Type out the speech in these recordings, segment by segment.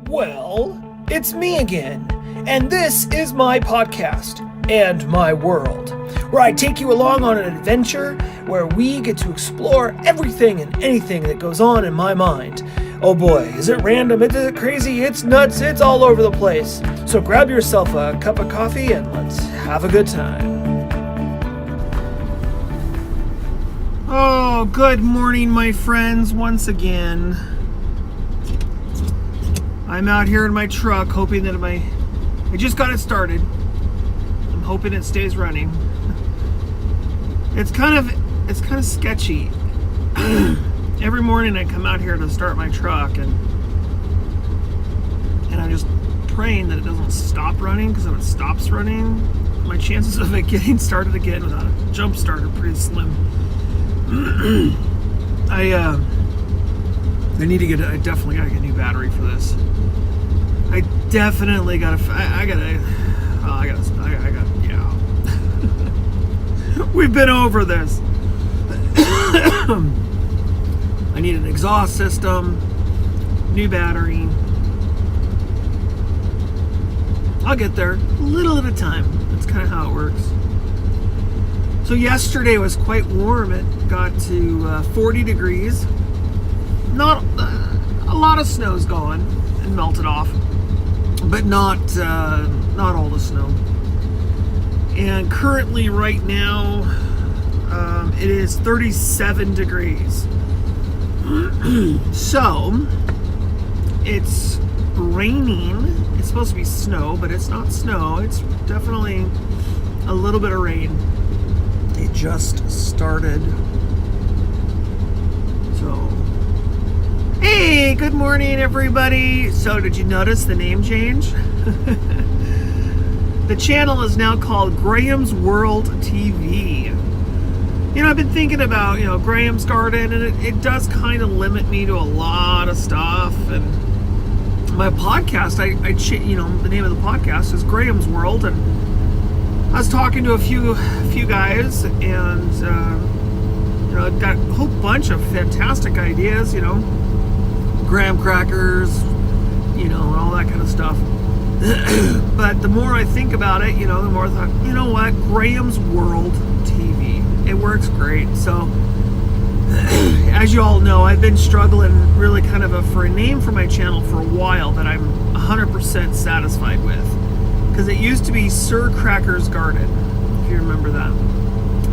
Well, it's me again, and this is my podcast and my world, where I take you along on an adventure where we get to explore everything and anything that goes on in my mind. Oh boy, is it random, is it crazy, it's nuts, it's all over the place. So grab yourself a cup of coffee and let's have a good time. Oh, good morning, my friends, once again. I'm out here in my truck hoping that I just got it started. I'm hoping it stays running. It's kind of sketchy. Every morning I come out here to start my truck and I'm just praying that it doesn't stop running, because if it stops running, my chances of it getting started again without a jump start are pretty slim. I definitely gotta get a new battery for this. I definitely gotta, yeah. We've been over this. I need an exhaust system, new battery. I'll get there, a little at a time. That's kind of how it works. So yesterday was quite warm. It got to 40 degrees. Not a lot of snow's gone and melted off, but not all the snow. And currently, right now, it is 37 degrees. So it's raining. It's supposed to be snow, but it's not snow. It's definitely a little bit of rain. It just started. So, hey, good morning, everybody. So, did you notice the name change? The channel is now called Graham's World TV. You know, I've been thinking about, Graham's Garden, and it does kind of limit me to a lot of stuff. And my podcast, the name of the podcast is Graham's World, and I was talking to a few guys, and I've got a whole bunch of fantastic ideas, graham crackers, and all that kind of stuff. But the more I think about it, the more I thought, you know what, Graham's World TV, it works great. So, as you all know, I've been struggling really kind of for a name for my channel for a while that I'm 100% satisfied with. Because it used to be Sir Cracker's Garden, if you remember that.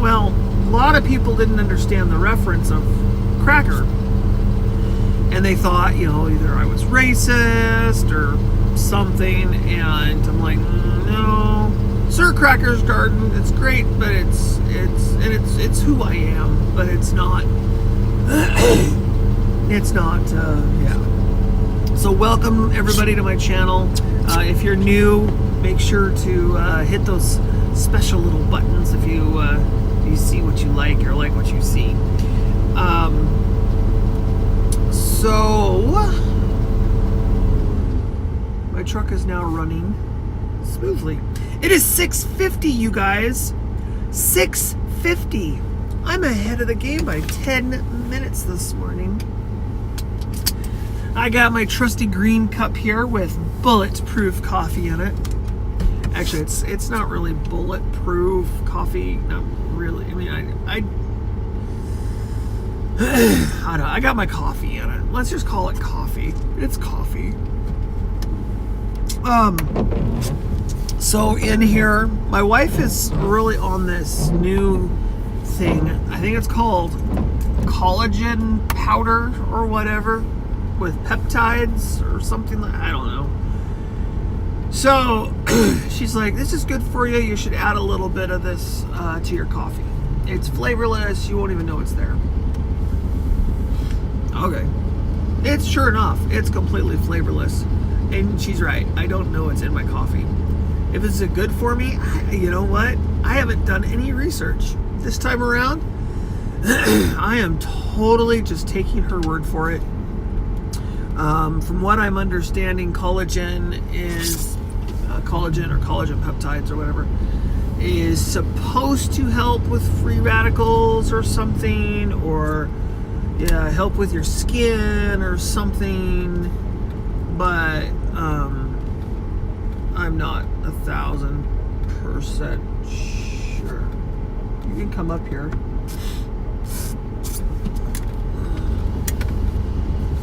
Well, a lot of people didn't understand the reference of cracker. And they thought, either I was racist or something, and I'm like, no, Sir Cracker's Garden, it's great, but it's who I am, but it's not, yeah. So welcome everybody to my channel. If you're new, make sure to hit those special little buttons if you see what you like or like what you see. So my truck is now running smoothly. It is 6:50, you guys. 6:50. I'm ahead of the game by 10 minutes this morning. I got my trusty green cup here with bulletproof coffee in it. Actually, it's not really bulletproof coffee. Not really. I mean, I don't know. I got my coffee in it. Let's just call it coffee. It's coffee. So in here, my wife is really on this new thing. I think it's called collagen powder or whatever, with peptides or something like, I don't know. So she's like, this is good for you. You should add a little bit of this to your coffee. It's flavorless. You won't even know it's there. Okay. It's sure enough, it's completely flavorless. And she's right. I don't know what's in my coffee. If it's good for me, you know what? I haven't done any research this time around. I am totally just taking her word for it. From what I'm understanding, collagen or collagen peptides or whatever is supposed to help with free radicals or something, or help with your skin or something. But 1,000% sure. You can come up here.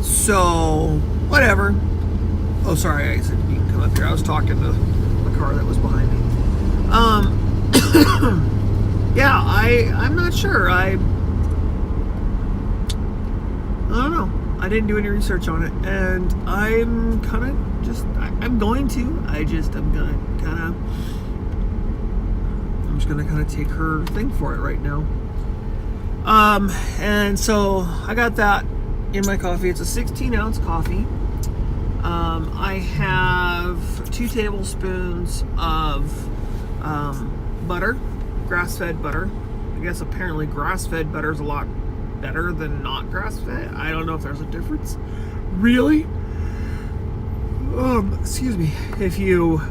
So, whatever. Oh, sorry, I said you can come up here. I was talking to the car that was behind me. Yeah, I'm not sure. I don't know. I didn't do any research on it, and I'm kind of just. I'm going to. I'm just gonna kind of take her thing for it right now. And so I got that in my coffee. It's a 16-ounce coffee. I have 2 tablespoons of butter, grass-fed butter. I guess apparently grass-fed butter is a lot better than not grass-fed. I don't know if there's a difference. Really? Excuse me. If you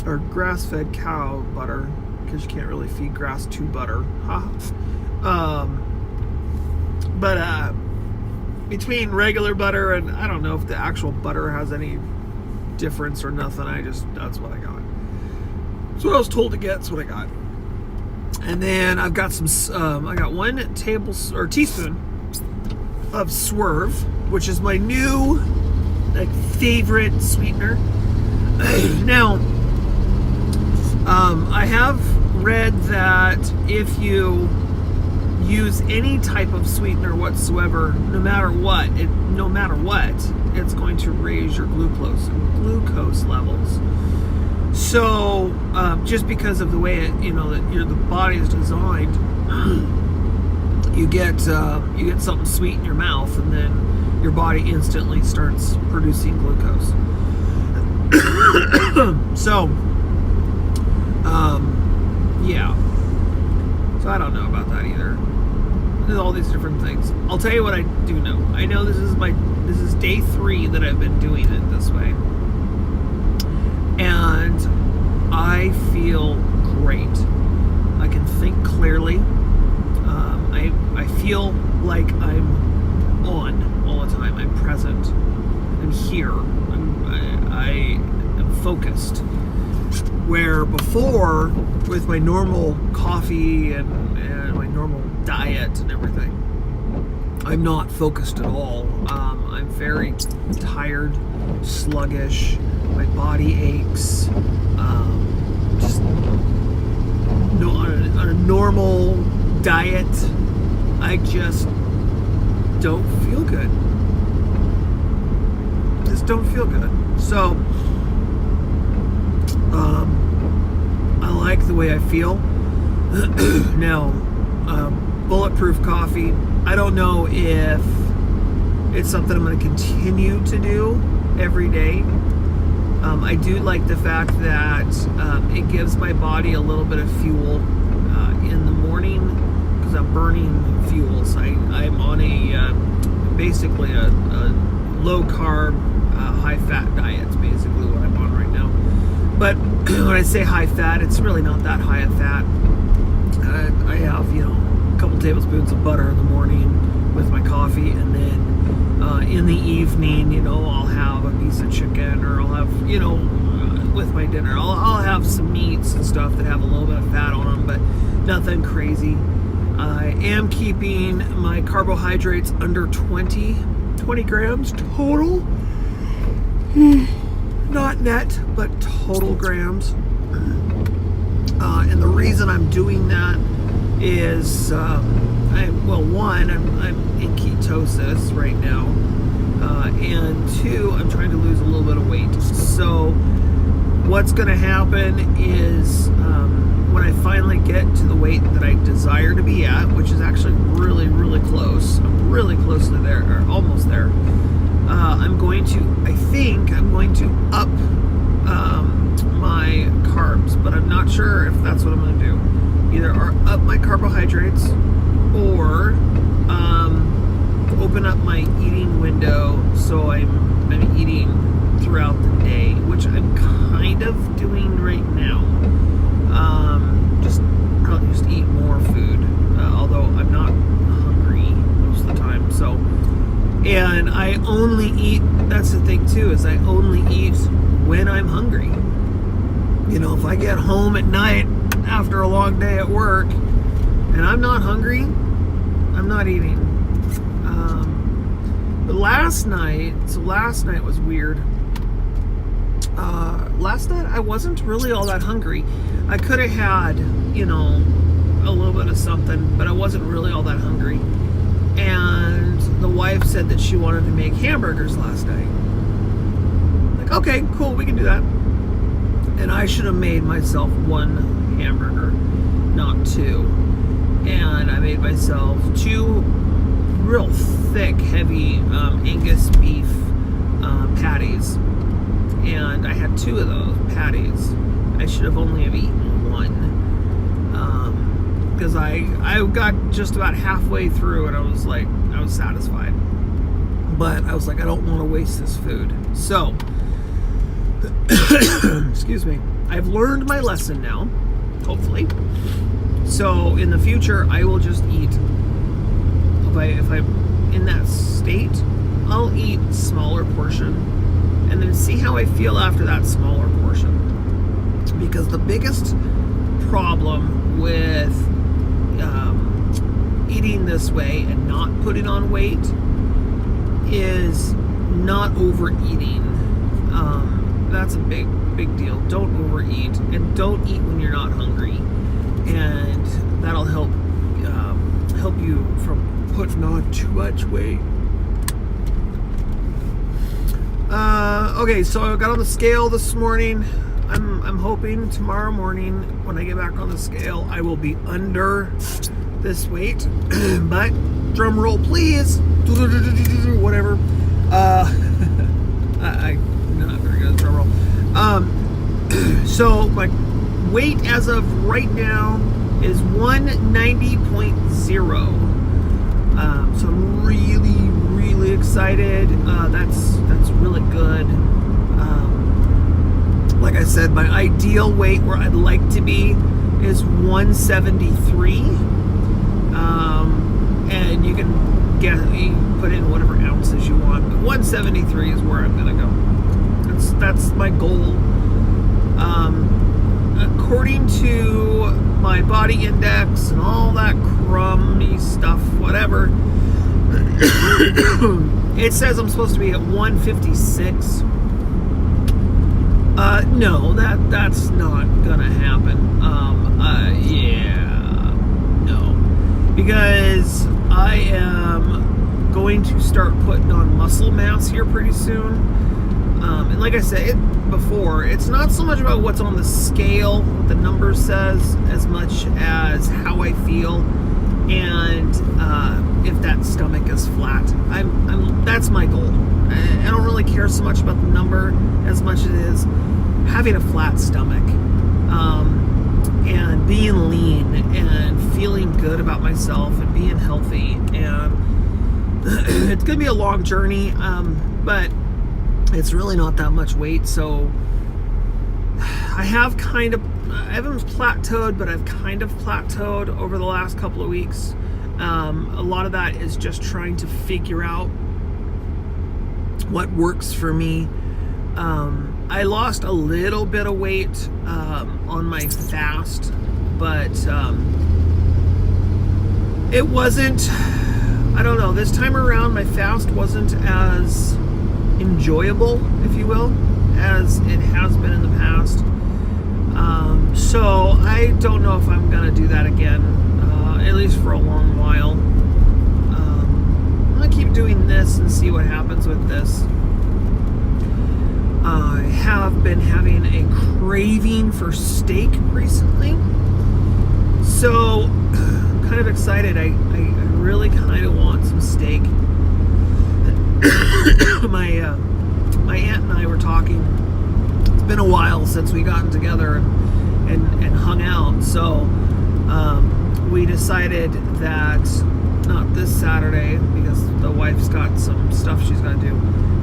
are grass-fed cow butter, because you can't really feed grass to butter. But between regular butter and I don't know if the actual butter has any difference or nothing. That's what I got. That's what I was told to get. That's what I got. And then I've got I got 1 teaspoon of Swerve, which is my new favorite sweetener. Now, I have read that if you use any type of sweetener whatsoever, no matter what, it's going to raise your glucose levels. So, just because of the way the body is designed, you get something sweet in your mouth, and then your body instantly starts producing glucose. So, yeah. So I don't know about that either. There's all these different things. I'll tell you what I do know. I know this is day 3 that I've been doing it this way. And I feel great. I can think clearly. I feel like I'm on all the time. I'm present. I'm here. I am focused. Where before, with my normal coffee and my normal diet and everything, I'm not focused at all. I'm very tired, sluggish. My body aches. On a normal diet, I just don't feel good. Just don't feel good. So, I like the way I feel. Now, bulletproof coffee, I don't know if it's something I'm going to continue to do every day. I do like the fact that it gives my body a little bit of fuel in the morning, because I'm burning fuels. I'm on basically a low carb, high fat diet. It's basically what I'm on right now. But when I say high fat, it's really not that high of fat. I have a couple tablespoons of butter in the morning with my coffee, and then in the evening, I'll have a piece of chicken, or I'll have, with my dinner, I'll have some meats and stuff that have a little bit of fat on them, but nothing crazy. I am keeping my carbohydrates under 20 grams total. Not net, but total grams. And the reason I'm doing that is, I'm in ketosis right now, and 2, I'm trying to lose a little bit of weight. So what's going to happen is, when I finally get to the weight that I desire to be at, which is actually really, really close, I'm really close to there, or almost there, I'm going to up my carbs, but I'm not sure if that's what I'm going to do. Either up my carbohydrates, or open up my eating window so I'm eating throughout the day, which I'm kind of doing right now. Probably just eat more food, although I'm not hungry most of the time. So, and I only eat that's the thing too, is I only eat when I'm hungry. You know, if I get home at night after a long day at work and I'm not hungry, I'm not eating. But last night was weird. Last night I wasn't really all that hungry. I could have had, you know, a little bit of something, but I wasn't really all that hungry. And the wife said that she wanted to make hamburgers last night. Like, okay, cool, we can do that. And I should have made myself one hamburger, not two. And I made myself two real thick, heavy Angus beef patties. And I had two of those patties. I should have only have eaten one. Because I got just about halfway through and I was satisfied. But I was like, I don't want to waste this food. So, excuse me, I've learned my lesson now, hopefully. So in the future, I will just eat. If I'm in that state, I'll eat a smaller portion and then see how I feel after that smaller portion. Because the biggest problem with eating this way and not putting on weight is not overeating. That's a big deal. Don't overeat, and don't eat when you're not hungry, and that'll help you from putting on too much weight. Okay, so I got on the scale this morning. I'm hoping tomorrow morning when I get back on the scale, I will be under this weight. But drum roll, please. Whatever. I'm not very good at drum roll. So my weight as of right now is 190.0. So I'm really excited. That's really good. Like I said, my ideal weight where I'd like to be is 173. And you can put in whatever ounces you want, but 173 is where I'm gonna go. That's my goal. According to my body index and all that crummy stuff, whatever, it says I'm supposed to be at 156. No, that's not gonna happen. No, because I am going to start putting on muscle mass here pretty soon. And like I said before, it's not so much about what's on the scale, what the number says, as much as how I feel and if that stomach is flat. That's my goal. I don't really care so much about the number as much as it is having a flat stomach, and being lean and feeling good about myself and being healthy. And it's gonna be a long journey, but it's really not that much weight. So I haven't plateaued, but I've kind of plateaued over the last couple of weeks. A lot of that is just trying to figure out what works for me. I lost a little bit of weight on my fast, but it wasn't, I don't know, this time around my fast wasn't as enjoyable, if you will, as it has been in the past. So I don't know if I'm gonna do that again, at least for a long while. I'm gonna keep doing this and see what happens with this. I have been having a craving for steak recently, so I'm kind of excited. I really kind of want some steak. My aunt and I were talking. It's been a while since we gotten together and hung out, so we decided that not this Saturday, because the wife's got some stuff she's got to do,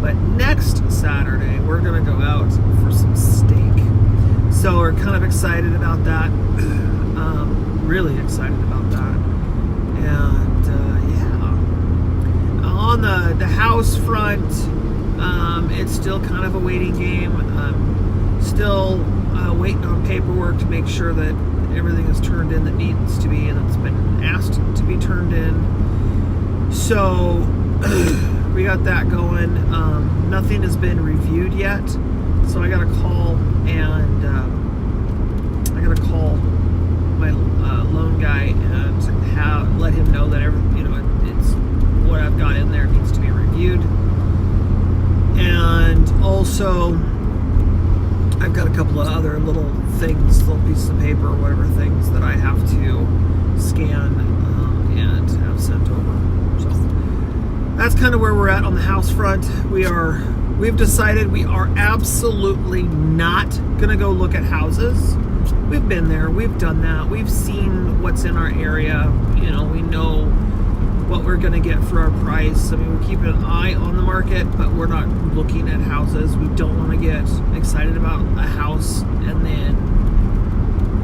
but next Saturday we're gonna go out for some steak. So we're kind of excited about that. Really excited about that. And yeah, on the house front, It's still kind of a waiting game. Still waiting on paperwork to make sure that everything is turned in that needs to be and that's been asked to be turned in. So we got that going. Nothing has been reviewed yet, so I got to call my loan guy and let him know that it's what I've got in there needs to be reviewed. And also, I've got a couple of other little things, little pieces of paper or whatever things that I have to scan and have sent over. So that's kind of where we're at on the house front. We've decided we are absolutely not going to go look at houses. We've been there. We've done that. We've seen what's in our area. We know what we're going to get for our price. I mean, we're keeping an eye on the market, but we're not looking at houses. We don't want to get excited about a house and then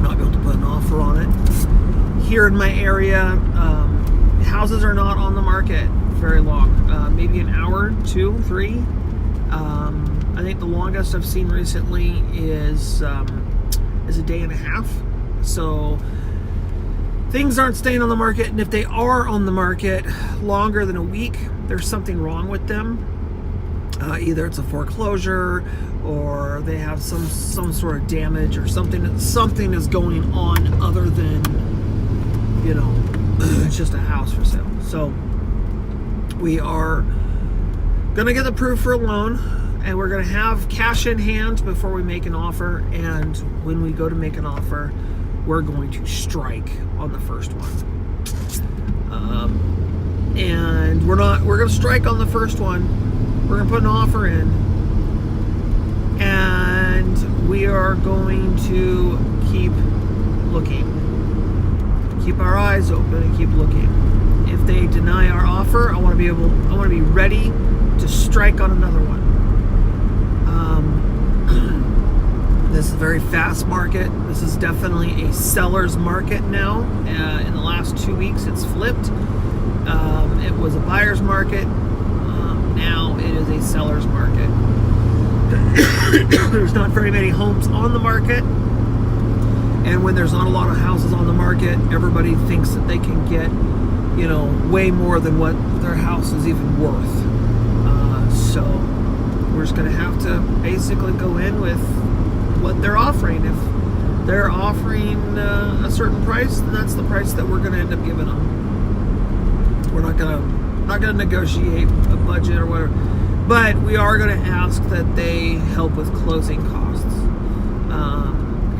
not be able to put an offer on it. Here in my area, houses are not on the market very long. Maybe an hour, 2, 3. I think the longest I've seen recently is a day and a half. So things aren't staying on the market, and if they are on the market longer than a week, there's something wrong with them. Either it's a foreclosure, or they have some sort of damage, or something is going on other than it's just a house for sale. So we are gonna get approved for a loan, and we're gonna have cash in hand before we make an offer. And when we go to make an offer, we're going to strike on the first one. And we're going to strike on the first one. We're going to put an offer in, and we are going to keep looking. Keep our eyes open and keep looking. If they deny our offer, I want to be ready to strike on another one. This is a very fast market. This is definitely a seller's market now. In the last 2 weeks, it's flipped. It was a buyer's market. Now it is a seller's market. There's not very many homes on the market. And when there's not a lot of houses on the market, everybody thinks that they can get, way more than what their house is even worth. So we're just going to have to basically go in with what they're offering. If they're offering a certain price, then that's the price that we're going to end up giving them. We're not going to negotiate a budget or whatever, but we are going to ask that they help with closing costs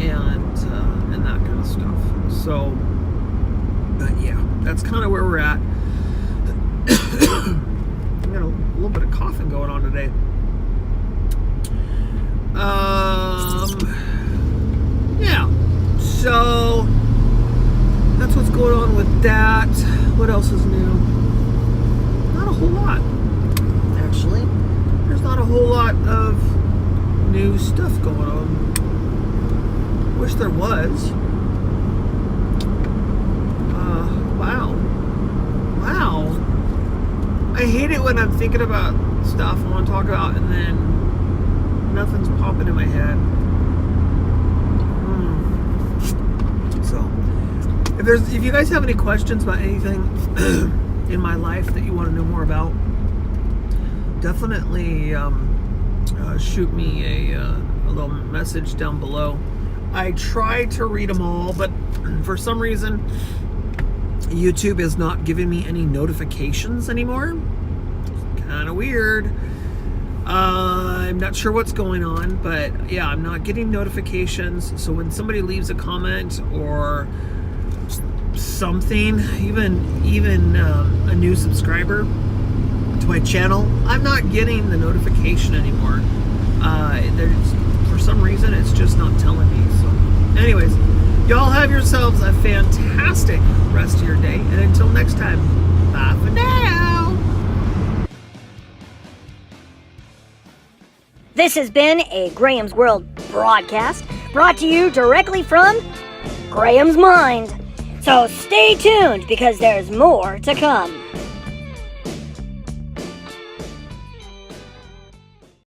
and that kind of stuff. So, but yeah, that's kind of where we're at. I got a little bit of coughing going on today. Yeah, so that's what's going on with that. What else is new? Not a whole lot, actually. There's not a whole lot of new stuff going on. Wish there was. Wow. I hate it when I'm thinking about stuff I want to talk about and then nothing's popping in my head. So, if you guys have any questions about anything in my life that you want to know more about, definitely shoot me a little message down below. I try to read them all, but for some reason YouTube is not giving me any notifications anymore. Kind of weird. I'm not sure what's going on, but yeah, I'm not getting notifications. So when somebody leaves a comment or something, even a new subscriber to my channel, I'm not getting the notification anymore. For some reason, it's just not telling me. So anyways, y'all have yourselves a fantastic rest of your day, and until next time, bye for now. This has been a Graham's World broadcast brought to you directly from Graham's mind. So stay tuned because there's more to come.